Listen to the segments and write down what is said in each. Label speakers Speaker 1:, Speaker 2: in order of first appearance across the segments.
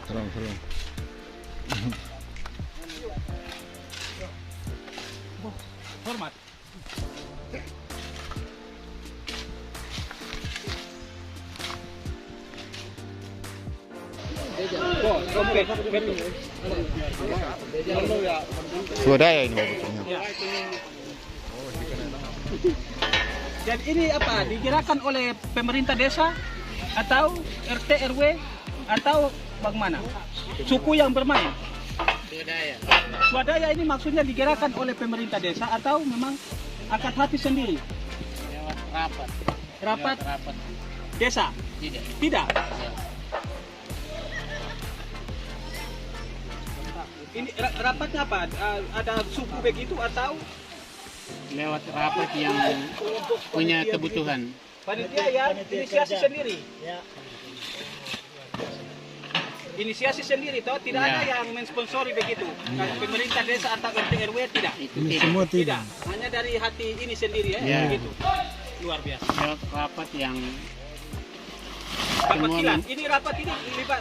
Speaker 1: Tolong.
Speaker 2: Hormat.
Speaker 1: Swadaya ini bagusnya.
Speaker 2: Ya. Dan ini apa? Digerakkan oleh pemerintah desa atau RT RW atau bagaimana? Suku yang bermain. Swadaya ini maksudnya digerakkan oleh pemerintah desa atau memang angkat hati sendiri? Rapat desa? Tidak. Ini rapatnya apa? Ada suku begitu atau
Speaker 3: lewat rapat yang punya kebutuhan.
Speaker 2: panitia ya inisiasi sendiri? Inisiasi sendiri toh, tidak ada yang mensponsori begitu. Pemerintah desa atau RT RW tidak.
Speaker 1: Semua tidak.
Speaker 2: Hanya dari hati ini sendiri ya, begitu. Luar biasa.
Speaker 3: Lewat rapat yang
Speaker 2: Rapat kilat. Ini rapat ini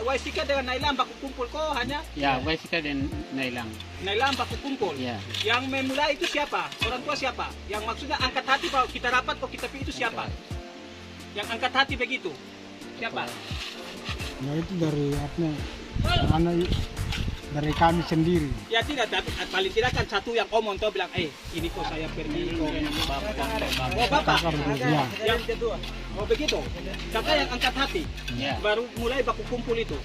Speaker 2: Waisika dengan Nailang baku kumpul kok hanya?
Speaker 3: ya Waisika dan Nailang.
Speaker 2: Nailang baku kumpul.
Speaker 3: Ya.
Speaker 2: Yang memulai itu siapa? Orang tua siapa? Yang maksudnya angkat hati kalau kita rapat kok kita pilih itu siapa? Yang angkat hati begitu. Siapa?
Speaker 4: Nah itu dari anak dari kami sendiri.
Speaker 2: Ya tidak, tapi paling tidak kan satu yang omong toh bilang, ini kok saya pergi kok. Oh bapak.
Speaker 4: Ya.
Speaker 2: Yang kedua. Oh begitu. Kakak yang angkat hati.
Speaker 3: Ya.
Speaker 2: Baru mulai baku kumpul itu.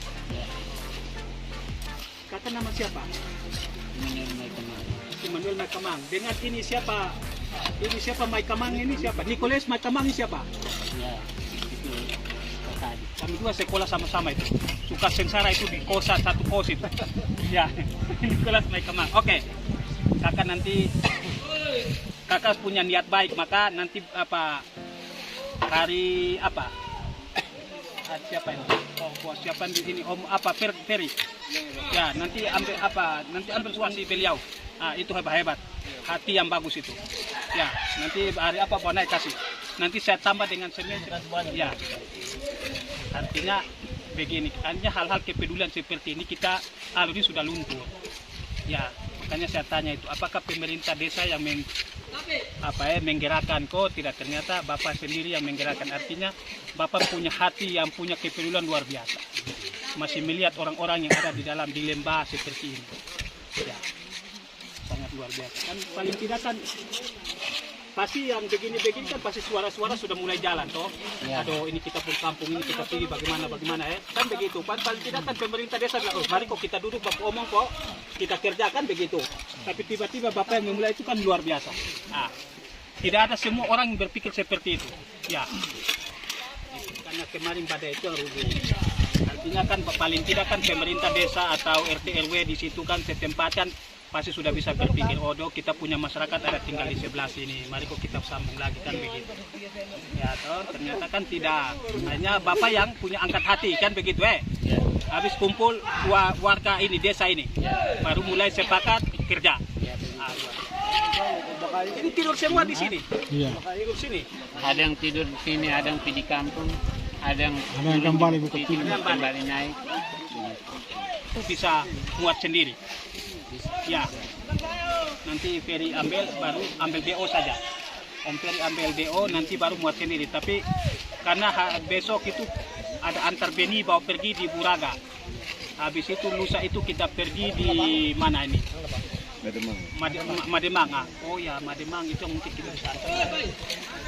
Speaker 2: Kakak nama siapa? Immanuel Maikamang. Dengan ini siapa? Ini siapa Maikamang ini siapa? Nicholas Maikamang ini siapa?
Speaker 3: Ya. Itu kakak.
Speaker 2: Kami dua sekolah sama-sama itu. Suka sengsara itu di kosa satu kos itu. Ya, Nicholas Maikamang. Oke. Kakak nanti kakak punya niat baik, maka nanti apa hari apa? Siapa ini? Oh, siapa di sini? Om apa Ferry? Ya, nanti ambil apa? Nanti ambil suasi beliau. Itu hebat. Hati yang bagus itu. Ya, nanti hari apa mau naik kasih. Nanti saya tambah dengan semen. Ya. Artinya begini, artinya hal-hal kepedulian seperti ini kita ini sudah luntur. Ya, makanya saya tanya itu, apakah pemerintah desa yang menggerakkan kok? Tidak, ternyata Bapak sendiri yang menggerakkan. Artinya Bapak punya hati yang punya kepedulian luar biasa. Masih melihat orang-orang yang ada di dalam di lembah seperti ini. Ya, sangat luar biasa. Kan paling tidak kan pasti yang begini-begini kan pasti suara-suara sudah mulai jalan toh.
Speaker 3: Ya.
Speaker 2: Aduh, ini kita pun kampung ini kita pilih bagaimana ya. Kan begitu. Paling tidak kan pemerintah desa bilang, mari kok kita duduk bapak omong kok kita kerjakan begitu. Tapi tiba-tiba Bapak yang memulai itu kan luar biasa. Tidak ada semua orang yang berpikir seperti itu. Ya. Karena kemarin pada itu rugi. Artinya kan paling tidak kan pemerintah desa atau RT RW di situ kan setempatan pasti sudah bisa berpikir, kita punya masyarakat ada tinggal di sebelah sini, mari kok kita sambung lagi kan begitu. Ya toh, ternyata kan tidak, hanya Bapak yang punya angkat hati kan begitu Habis kumpul warga ini, desa ini, baru mulai sepakat kerja. Ini tidur semua di sini?
Speaker 4: Iya.
Speaker 2: Tidur sini?
Speaker 3: Ada yang tidur di sini, ada yang pergi di kampung, ada yang
Speaker 4: kembali buka pintu,
Speaker 3: kembali naik.
Speaker 2: Itu bisa muat sendiri. Ya, nanti Ferry baru ambil DO saja. Om Ferry ambil DO, nanti baru muat sendiri. Tapi karena besok itu ada antar beni bawa pergi di Buraga. Habis itu lusa itu kita pergi di mana ini? Mademang. Oh ya, Mademang itu mungkin kita bisa antar.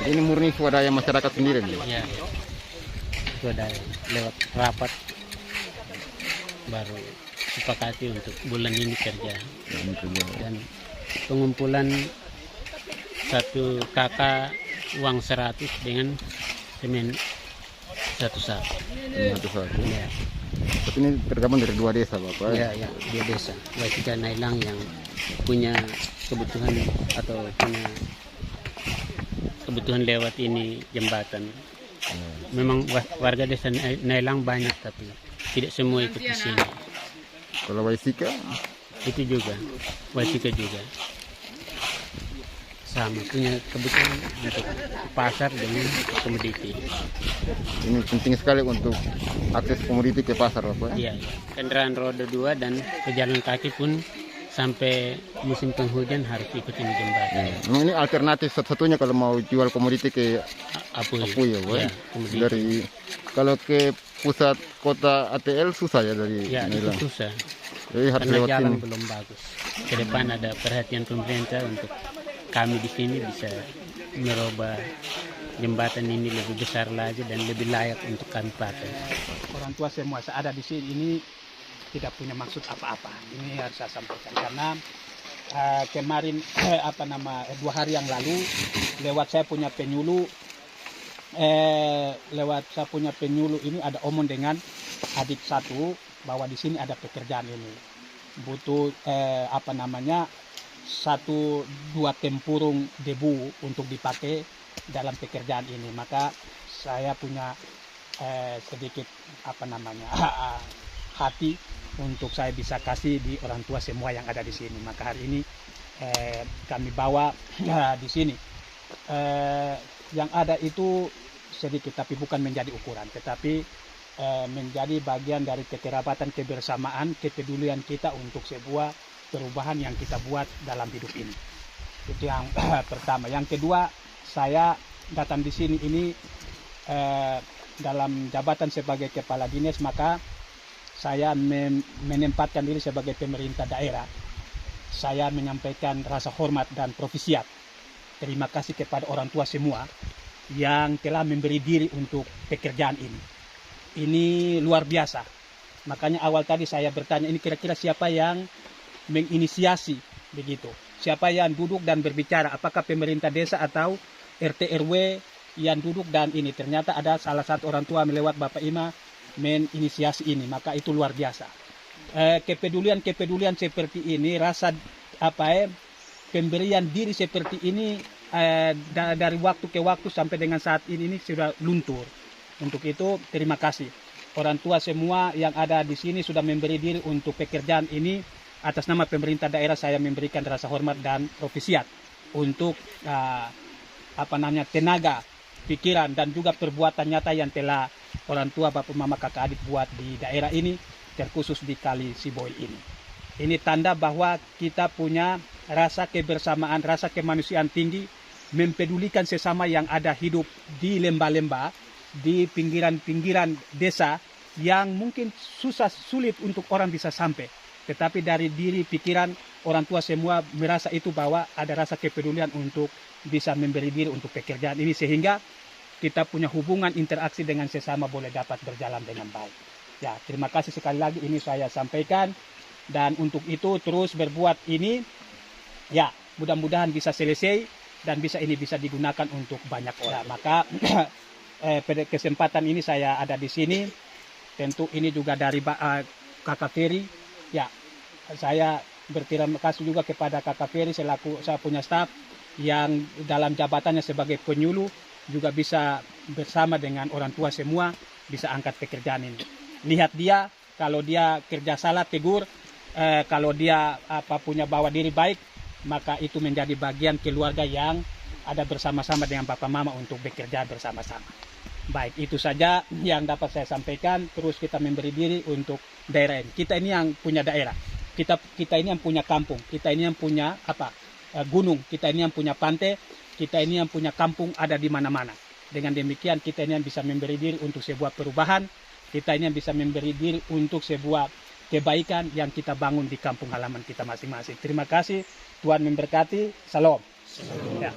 Speaker 1: Ini murni swadaya masyarakat sendiri nih.
Speaker 3: Ya. Swadaya lewat rapat baru sepakati untuk bulan ini kerja. Dan pengumpulan satu kakak uang 100 dengan semen satu sak. Ya.
Speaker 1: Tapi ini tergabung dari dua desa Bapak.
Speaker 3: Ya, dua desa. Waisika Nailang yang punya kebutuhan atau punya kebutuhan lewat ini jembatan. Memang warga desa Nailang banyak tapi tidak semua ikut di sini.
Speaker 1: Kalau Waisika
Speaker 3: itu juga, Waisika juga. sama, punya kebutuhan untuk pasar dengan komoditi.
Speaker 1: Ini penting sekali untuk akses komoditi ke pasar Bapak.
Speaker 3: Iya, iya. Kendaraan roda 2 dan pejalan kaki pun sampai musim penghujan harus ikutin jembatan.
Speaker 1: Memang ini alternatif satu-satunya kalau mau jual komoditi ke Apuy ya, Pak.
Speaker 3: Iya, komoditi.
Speaker 1: Dari kalau ke pusat kota ATL susah ya dari
Speaker 3: Ya, itu
Speaker 1: Nailang.
Speaker 3: susah.
Speaker 1: Jadi harus
Speaker 3: Karena
Speaker 1: lewat
Speaker 3: jalan
Speaker 1: sini.
Speaker 3: belum bagus. Ke depan ada perhatian pemerintah untuk kami di sini bisa merubah jembatan ini lebih besar lagi dan lebih layak untuk kami pakai.
Speaker 2: Orang tua semua saya ada di sini ini tidak punya maksud apa-apa. Ini harus saya sampaikan karena kemarin 2 hari yang lalu lewat saya punya penyuluh ini ada omong dengan adik satu bahwa di sini ada pekerjaan ini butuh 1-2 tempurung debu untuk dipakai dalam pekerjaan ini. Maka saya punya sedikit hati untuk saya bisa kasih di orang tua semua yang ada di sini. Maka hari ini kami bawa di sini yang ada itu sedikit, tapi bukan menjadi ukuran, tetapi menjadi bagian dari kekerabatan, kebersamaan, kepedulian kita untuk sebuah perubahan yang kita buat dalam hidup ini. Itu yang pertama. Yang kedua, saya datang di sini ini dalam jabatan sebagai kepala dinas, maka saya menempatkan diri sebagai pemerintah daerah. Saya menyampaikan rasa hormat dan profisiat. Terima kasih kepada orang tua semua yang telah memberi diri untuk pekerjaan ini. Ini luar biasa. Makanya awal tadi saya bertanya, ini kira-kira siapa yang menginisiasi begitu? Siapa yang duduk dan berbicara? Apakah pemerintah desa atau RT RW yang duduk dan ini? Ternyata ada salah satu orang tua melewat Bapak Ima menginisiasi ini. Maka itu luar biasa. Kepedulian seperti ini, rasa pemberian diri seperti ini dari waktu ke waktu sampai dengan saat ini sudah luntur. Untuk itu terima kasih orang tua semua yang ada di sini sudah memberi diri untuk pekerjaan ini. Atas nama pemerintah daerah saya memberikan rasa hormat dan profisiat untuk tenaga, pikiran dan juga perbuatan nyata yang telah orang tua, bapak, mama, kakak, adik buat di daerah ini, terkhusus di Kali Siboy ini. Ini tanda bahwa kita punya rasa kebersamaan, rasa kemanusiaan tinggi, mempedulikan sesama yang ada hidup di lembah-lembah, di pinggiran-pinggiran desa yang mungkin sulit untuk orang bisa sampai. Tetapi dari diri pikiran orang tua semua merasa itu bahwa ada rasa kepedulian untuk bisa memberi diri untuk pekerjaan ini, sehingga kita punya hubungan interaksi dengan sesama boleh dapat berjalan dengan baik. Ya, terima kasih sekali lagi ini saya sampaikan, dan untuk itu terus berbuat ini, ya mudah-mudahan bisa selesai dan bisa digunakan untuk banyak orang. Maka pada kesempatan ini saya ada di sini, tentu ini juga dari Kakak Ferry. Ya, saya berterima kasih juga kepada Kakak Ferry selaku saya punya staf yang dalam jabatannya sebagai penyuluh juga bisa bersama dengan orang tua semua bisa angkat pekerjaan ini. Lihat dia, kalau dia kerja salah tegur, kalau dia punya bawa diri baik, maka itu menjadi bagian keluarga yang ada bersama-sama dengan Bapak Mama untuk bekerja bersama-sama. Baik, itu saja yang dapat saya sampaikan. Terus kita memberi diri untuk daerah ini. Kita ini yang punya daerah. Kita ini yang punya kampung. Kita ini yang punya gunung. Kita ini yang punya pantai. Kita ini yang punya kampung ada di mana-mana. Dengan demikian kita ini yang bisa memberi diri untuk sebuah perubahan. Kita ini yang bisa memberi diri untuk sebuah kebaikan yang kita bangun di kampung halaman kita masing-masing. Terima kasih. Tuhan memberkati. Salam. Ya.